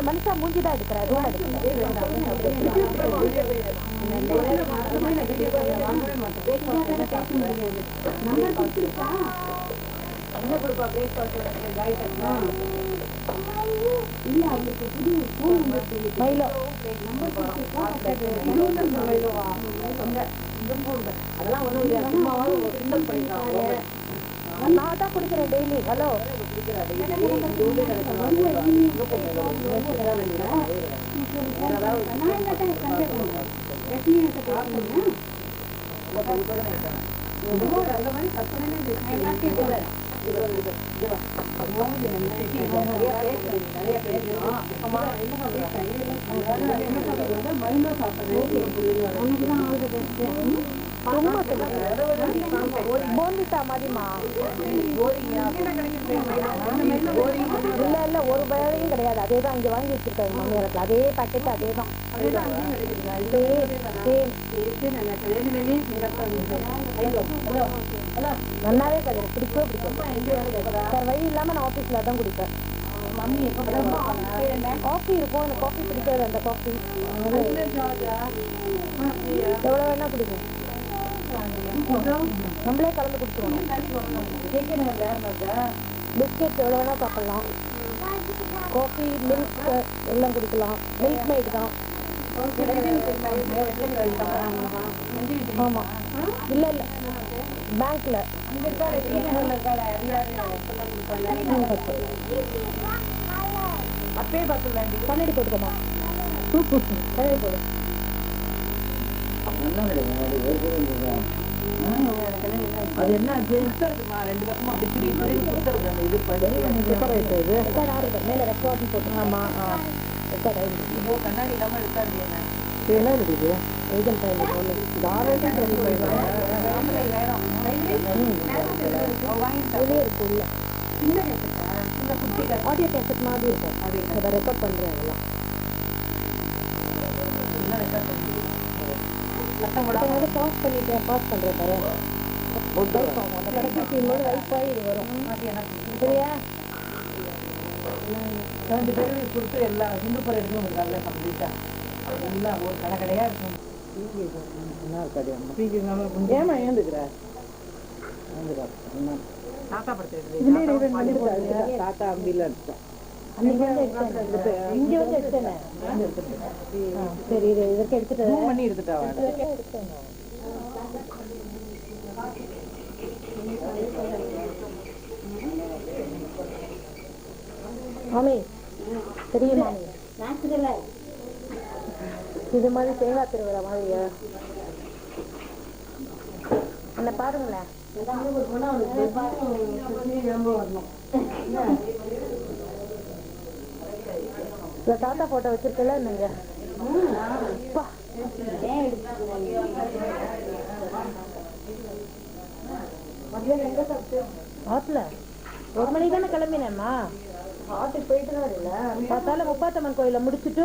மனுஷா மூஞ்சிதான் எடுக்கிறேன் என்ன கொடுப்பா பிரேக்ஃபாஸ்ட் இல்ல அவங்களுக்கு புது ஃபோன் மயிலோ அதெல்லாம் ஒன்றும் நான் தான் குடிக்கிறேன் டெய்லி. ஹலோ போன்விட்டா மாதிரிமா இல்ல இல்ல ஒரு வேலையும் கிடையாது. அதேதான் இங்க வாங்கி வச்சிருக்காரு மாமியாரத்துல. அதே பாக்கெட் அதேதான் நல்லாவே கிடையாது. பிடிக்கவே பிடிக்கும் சார். வழி இல்லாம நான் ஆபீஸ்ல தான் குடிப்பேன். காஃபி இருக்கும். எனக்கு காஃபி பிடிக்காது. அந்த காஃபி எவ்வளவு வேணா குடிக்கும். நம்மளே கலந்து குடிச்சுக்கணும். பிஸ்கெட் எவ்வளோ வேணா சாப்பிடலாம். காஃபி மில்க் எல்லாம் குடிக்கலாம். மில்க் மேட் தான். ஆமாம் இல்லை இல்லை பேங்க்ல அப்பயே பார்த்து கண்ணாடி போட்டுக்கோமா. கண்ணாடி போடு. அது என்ன ரெண்டு பக்கமா மேல ரெக்கார்ட் போட்டு. ஆமா கண்ணாடி இல்லாம எடுத்தாரு என்ன இருக்குது ஏஜென்ட் வெளியே இருக்கு. உள்ள ஆடியோ கேசட் மாதிரி இருக்கும். அதை ரெக்கார்ட் பண்றேன். அதெல்லாம் பாஸ் பண்ணிட்டேன். பாஸ் பண்றேன் பாரு. அந்த கடைக்கு வைஃபாய் இது வரும். சரியா? ரெண்டு பேரும் கொடுத்து எல்லா ஹிந்து படம் எடுக்கணும். கம்ப்ளீட்டா எல்லாம் ஒரு கடை கடையா இருக்கும். ஏமா ஏந்துக்கிற தாத்தா படத்தை தாத்தா அம்பில இங்க வந்து எடுத்தேன். சரி இது இதற்கு எடுத்துட்டு பண்ணி எடுத்துட்டா மாமி தெரியுமா? இது மாதிரி தேங்காய் திருவிழா மாதிரியா? என்ன பாருங்களேன். தாத்தா போட்டோ வச்சிருக்கல நீங்க ஆத்துல 1 மணிக்கு தானே கிளம்பினேம்மா. ஆத்துக்கு போயிட்டு தான் இல்ல பார்த்தாலும் முப்பாத்தம்மன் கோயில முடிச்சுட்டு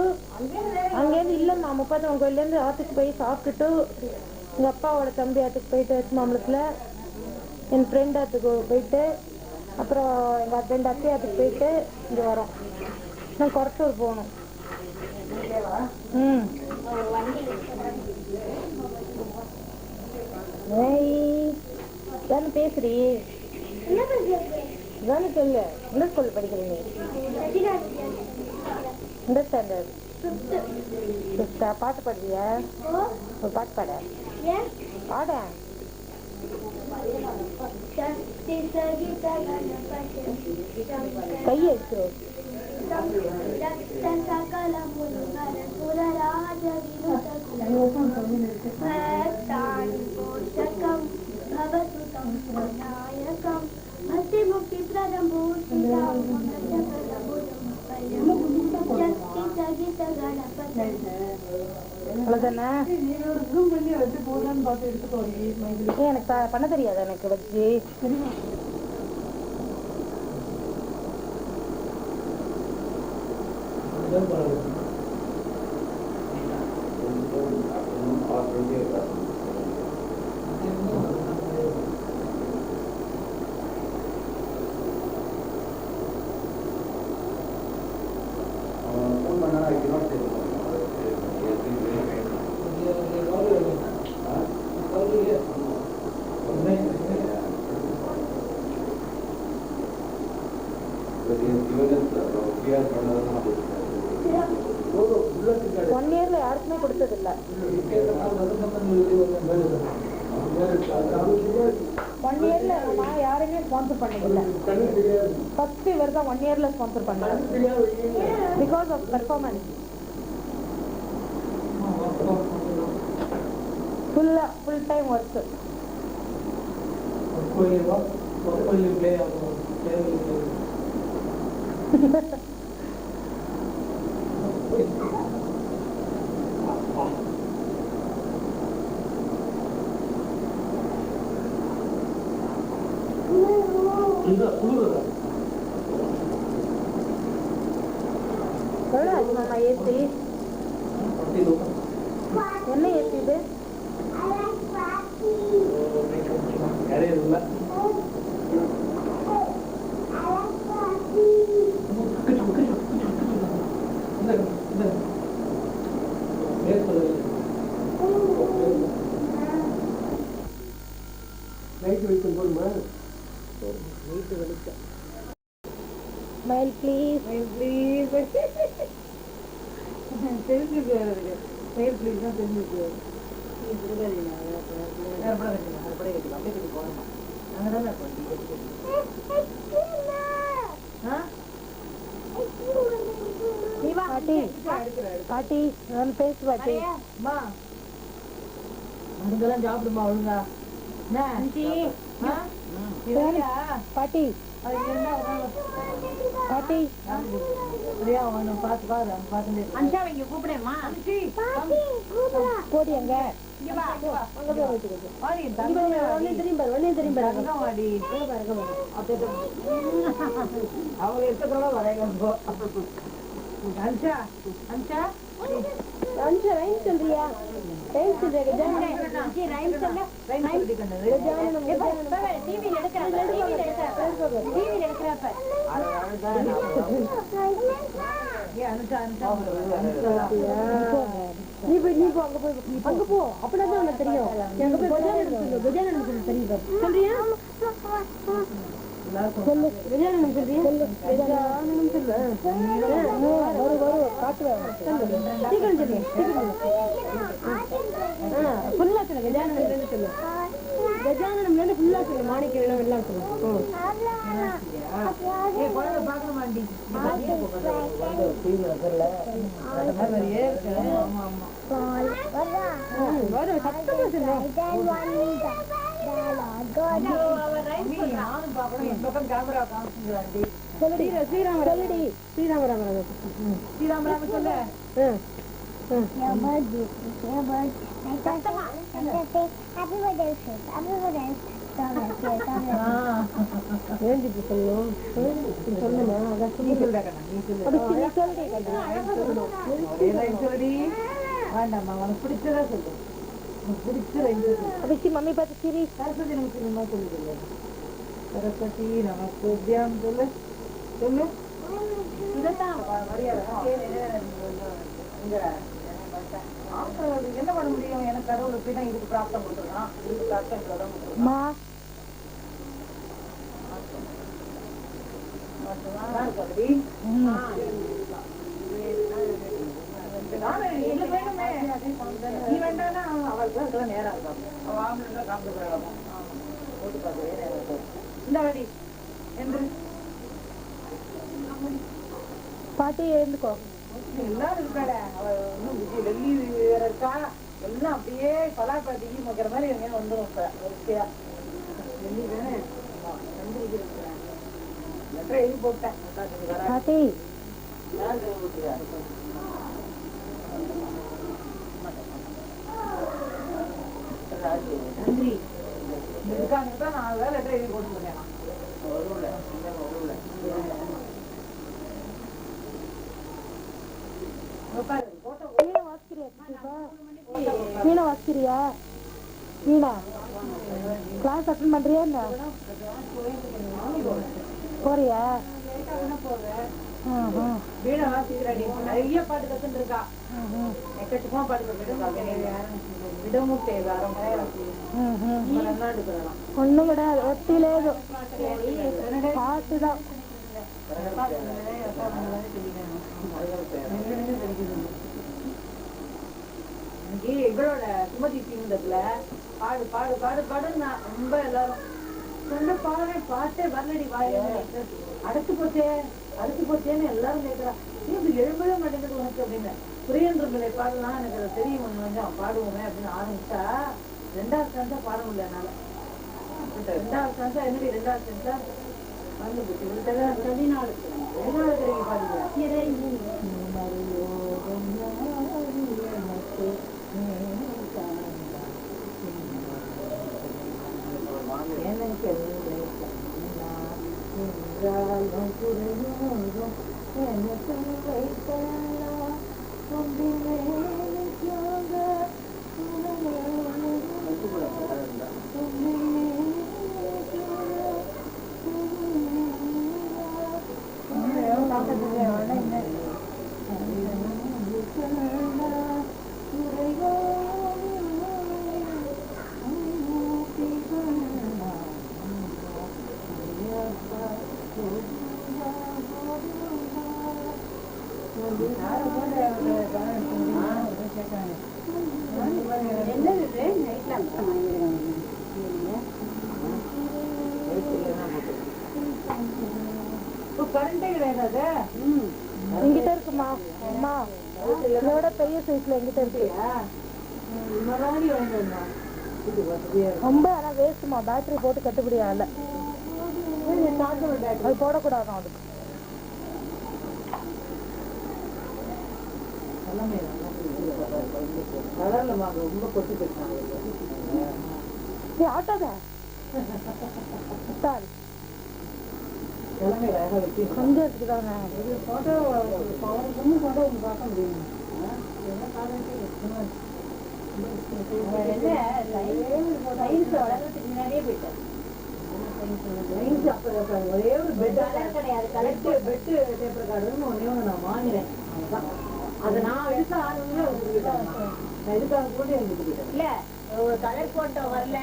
அங்கேருந்து இல்லம்மா முப்பாத்தம்மன் கோயில இருந்து ஆத்துக்கு போய் சாப்பிட்டுட்டு எங்க அப்பாவோட தம்பி ஆத்துக்கு போயிட்டு மாம்பழத்துல என் ஃப்ரெண்ட் ஆத்துக்கு போயிட்டு அப்புறம் எங்க ஹஸ்பண்ட் அக்கை ஆத்துக்கு போயிட்டு இங்க வரோம். நான் கொரட்டூர் போகணும். தானே பேசுறீ? தானே சொல்லு. எந்த ஸ்கூல்ல படிக்கிறீங்க? இந்த ஸ்டாண்டர்ட். பாட்டு பாடுவியா? ஒரு பாட்டு பாட பாட. கையெழுத்து Gita அவ்வளோதானே? எனக்கு பண்ண தெரியாது, எனக்கு வச்சு ஒன் இயர்ல யாருக்குமே கொடுத்ததில்லை. ஒன் இயர்ல நான் யாரையுமே ஸ்பான்சர் பண்ணதில்லை. ஃபர்ஸ்ட் இவர் தான் 1 இயர்ல ஸ்பான்சர் பண்ணாரு. Because of performance. Full time work. எவ்வளோ ஆச்சு மாமா ஏசி? என்ன ஏசி இது? Smile please. Smile please. Smile please. பாட்டி நான் பேசு பாட்டி. அதுக்கெல்லாம் சாப்பிடுமா ஒழுங்கா? பாட்டி பாட்டி போடி அங்க அவங்க எடுத்துக்கூட வரைங்க. அன்ஷா அன்ஷா அன்ஷா ரைம் சொல்றியா? ரைம் சொல்றியா? ரைம் சொல்ல ரைம் டிவில எடுக்கறப்ப நீ போ அங்க போ அப்படிதான் உனக்கு தெரியும். எங்க போய் கஜானன் தெரியும் சொல்றியா? சொல்லு கஜானன் சொல்றியா? கஜானன் சொல்லு. வரும் காட்டுவேன். சீக்கிரம் சொல்லு ஃபுல்லா சொல்லு. கஜானன் சொல்லு. கஜானன் ஃபுல்லா சொல்லு. மாணிக்க எல்லாம் சொல்லு. குழந்தை பார்க்க மாட்டி வரும் சத்தமா சொல்லு. ஸ்ரீராமராம சொல்லு. வேண்டாமா உனக்கு பிடிச்சதா சொல்லு. பிடிச்ச மம்மி பார்த்து சரி. சரஸ்வதி நமக்கு சொல்லுது. சரஸ்வதி நமக்கு சொல்லு சொல்லு. என்ன பண்ண முடியும்? எனக்கு கடவுள் இப்படிதான் இதுக்கு பிராப்தம் கொடுத்துருக்கான். இதுக்கு பிராப்தம் நீ வேண்டாம்னா அவளுக்கு நேரம் இருக்கும். இந்த வழி என்று பாட்டி எழுந்துக்கோ. எல்லாரும் இருக்காட. அவ இன்னும் டெல்லி வேற இருக்கா. எல்லாம் அப்படியே பலாப்பாட்டி வைக்கிற மாதிரி எங்க வந்துடும். இப்ப வரிசையா டெல்லி தானே எழுதி போட்டேன். பாட்டி நன்றி இருக்காங்க நான் வேலை லெட்டர் எழுதி போட்டு சொன்னேன் வீணா வாசிக்கிறியா? வீணா கிளாஸ் அட்டன் பண்றியா என்ன? போறியா? வீணை வாசிக்கிறாடி, நிறைய பாட்டு கத்துட்டு இருக்கா. எக்கச்சக்கமா பாட்டு கத்துட்டு விடமுட்டே ஒண்ணும் கிடையாது, ஒட்டிலே பாட்டுதான். எங்களோட சுமதி தீவிரத்துல பாடு பாடு பாடு பாடுன்னா ரொம்ப எல்லாரும் சொந்த பாடுறேன், பாட்டே வரலடி வாய அடைச்சு போச்சேன்னு எல்லாரும் கேட்கறா. இது எழும்பவே மாட்டேங்குது உனக்கு அப்படின்னு. புரியன்ற பாடலாம் எனக்கு அதை தெரியும், கொஞ்சம் பாடுவோமே அப்படின்னு ஆரம்பிச்சா 2வது ஸ்டாண்டா பாட முடியல என்னால. 2வது ஸ்டாண்டா என்னடி 2வது ஸ்டாண்டா வந்து போச்சு. 14 கிடைக்கு பாடுங்க. எங்கிட்ட இருக்குமா அம்மா, இதோட பெரிய சைஸ்ல எங்கிட்ட இருக்கு. ரொம்ப ஆனா வேஸ்ட்மா, பேட்டரி போட்டு கட்டுப்படியா இல்ல, அது போடக்கூடாதான். அதுக்கு ஆட்டாத கொஞ்சம் இருக்குதாங்க. முன்னாடியே போயிட்டேன். ஒரே ஒரு பெட் கிடையாது, பெட்டு பேப்பர் கார்டுன்னு ஒன்னே ஒன்று நான் வாங்கினேன். அதை நான் எடுத்து நான் எதுக்காக போட்டு எனக்கு இல்ல ஒரு கலர் போட்டோ வரல.